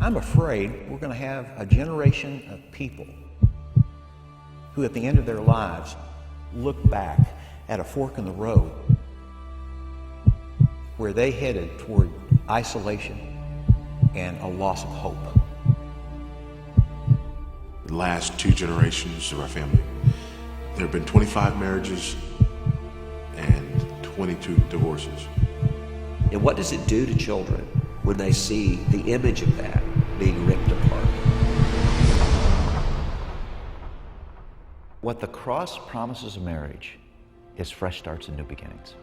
I'm afraid we're going to have a generation of people who at the end of their lives look back at a fork in the road where they headed toward isolation and a loss of hope. The last 2 generations of our family, there have been 25 marriages and 22 divorces. And what does it do to children when they see the image of that being ripped apart? What the cross promises a marriage is fresh starts and new beginnings.